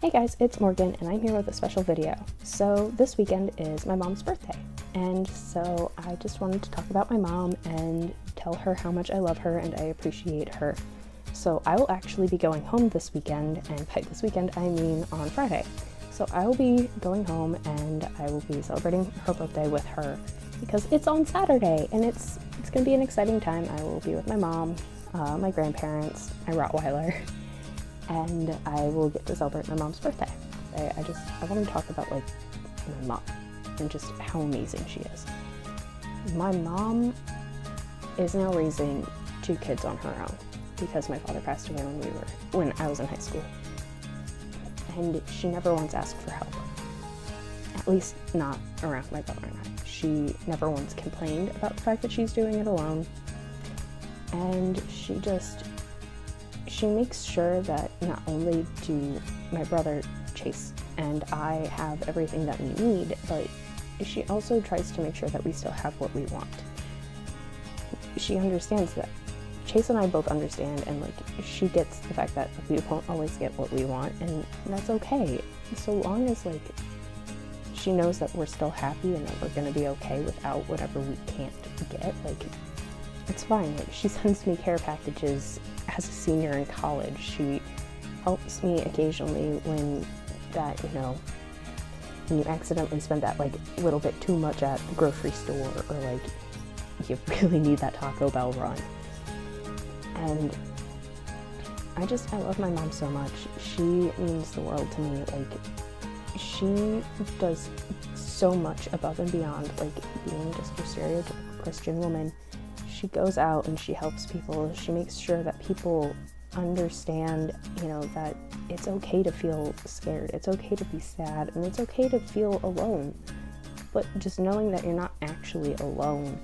Hey guys, it's Morgan and I'm here with a special video. So this weekend is my mom's birthday, and so I just wanted to talk about my mom and tell her how much I love her and I appreciate her. So I will actually be going home this weekend, and by this weekend I mean on Friday. So I will be going home and I will be celebrating her birthday with her because it's on Saturday and it's gonna be an exciting time. I will be with my mom, my grandparents, my Rottweiler, and I will get to celebrate my mom's birthday. I want to talk about like my mom and just how amazing she is. My mom is now raising 2 kids on her own because my father passed away when I was in high school. And she never once asked for help. At least not around my brother and I. She never once complained about the fact that she's doing it alone. And she makes sure that not only do my brother, Chase, and I have everything that we need, but she also tries to make sure that we still have what we want. She understands that. Chase and I both understand, and like she gets the fact that we won't always get what we want, and that's okay. So long as like she knows that we're still happy and that we're gonna be okay without whatever we can't get, like it's fine. Like she sends me care packages as a senior in college. She helps me occasionally when when you accidentally spend that like little bit too much at the grocery store, or like you really need that Taco Bell run. And I love my mom so much. She means the world to me. Like she does so much above and beyond like being just your stereotypical Christian woman. She goes out and she helps people. She makes sure that people understand, that it's okay to feel scared. It's okay to be sad, and it's okay to feel alone. But just knowing that you're not actually alone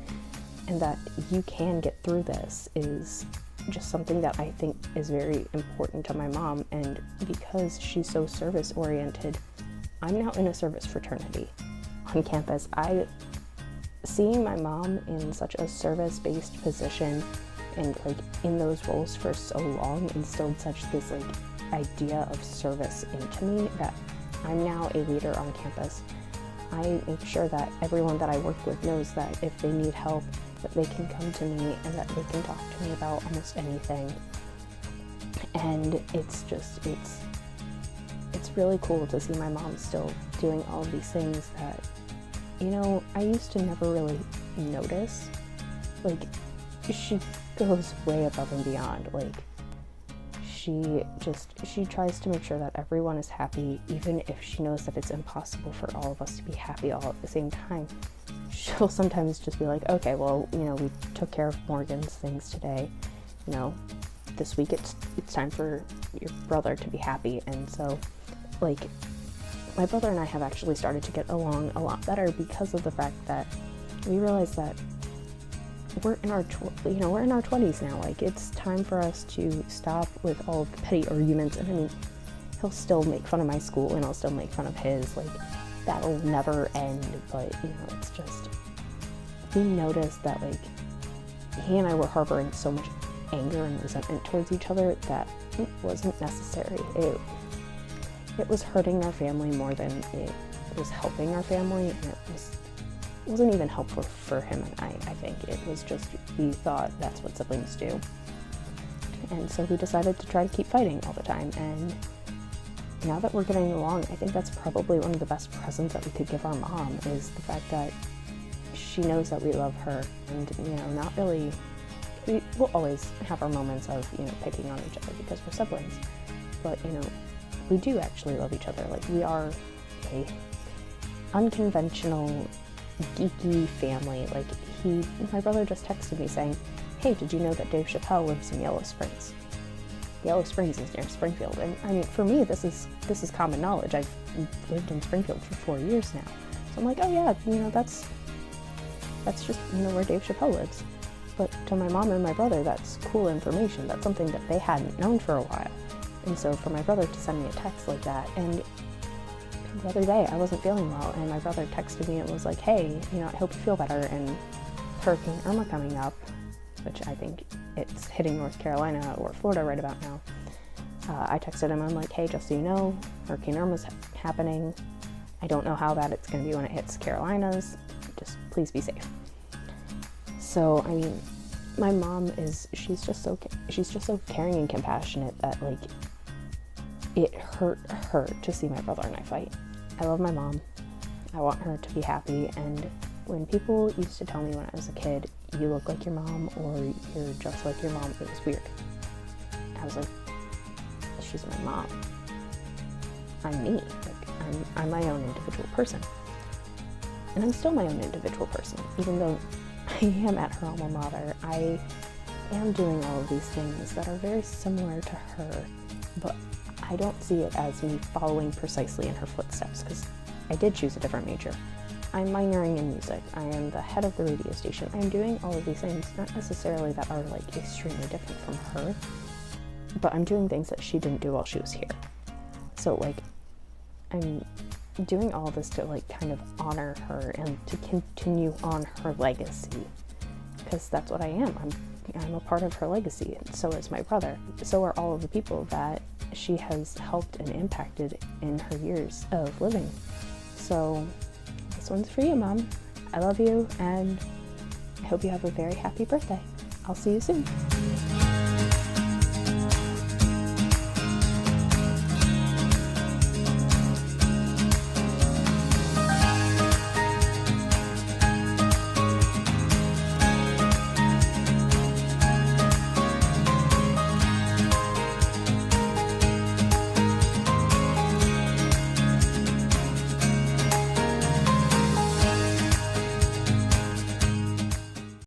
and that you can get through this is just something that I think is very important to my mom. And because she's so service oriented, I'm now in a service fraternity on campus. Seeing my mom in such a service-based position and like in those roles for so long instilled such this like idea of service into me that I'm now a leader on campus. I make sure that everyone that I work with knows that if they need help, that they can come to me and that they can talk to me about almost anything. And it's really cool to see my mom still doing all of these things that I used to never really notice. Like, she goes way above and beyond. Like, she tries to make sure that everyone is happy, even if she knows that it's impossible for all of us to be happy all at the same time. She'll sometimes just be like, okay, well, we took care of Morgan's things today. This week it's time for your brother to be happy. And so, like, my brother and I have actually started to get along a lot better because of the fact that we realize that we're in our 20s now. Like, it's time for us to stop with all of the petty arguments. And I mean, he'll still make fun of my school and I'll still make fun of his. Like, that'll never end. But it's just, we noticed that like he and I were harboring so much anger and resentment towards each other that it wasn't necessary. It was hurting our family more than it was helping our family, and it wasn't even helpful for him and I think. It was just, we thought that's what siblings do. And so we decided to try to keep fighting all the time. And now that we're getting along, I think that's probably one of the best presents that we could give our mom, is the fact that she knows that we love her. And, not really, we will always have our moments of, picking on each other because we're siblings. But, we do actually love each other. Like, we are a unconventional, geeky family. Like, my brother just texted me saying, hey, did you know that Dave Chappelle lives in Yellow Springs? Yellow Springs is near Springfield. And I mean, for me, this is common knowledge. I've lived in Springfield for 4 years now. So I'm like, oh yeah, that's just, where Dave Chappelle lives. But to my mom and my brother, that's cool information. That's something that they hadn't known for a while. And so for my brother to send me a text like that, and the other day I wasn't feeling well, and my brother texted me and was like, hey, I hope you feel better, and Hurricane Irma coming up, which I think it's hitting North Carolina or Florida right about now. I texted him, I'm like, hey, just so you know, Hurricane Irma's happening. I don't know how bad it's going to be when it hits Carolinas. Just please be safe. So, I mean, my mom she's just so caring and compassionate that, like, it hurt her to see my brother and I fight. I love my mom. I want her to be happy, and when people used to tell me when I was a kid, you look like your mom or you're just like your mom, it was weird. I was like, she's my mom. I'm me. Like, I'm my own individual person. And I'm still my own individual person. Even though I am at her alma mater, I am doing all of these things that are very similar to her, but I don't see it as me following precisely in her footsteps, because I did choose a different major. I'm minoring in music. I am the head of the radio station. I'm doing all of these things, not necessarily that are like extremely different from her, but I'm doing things that she didn't do while she was here. So like, I'm doing all this to like kind of honor her and to continue on her legacy, because that's what I am. I'm a part of her legacy, and so is my brother. So are all of the people that she has helped and impacted in her years of living. So this one's for you, Mom. I love you, and I hope you have a very happy birthday. I'll see you soon.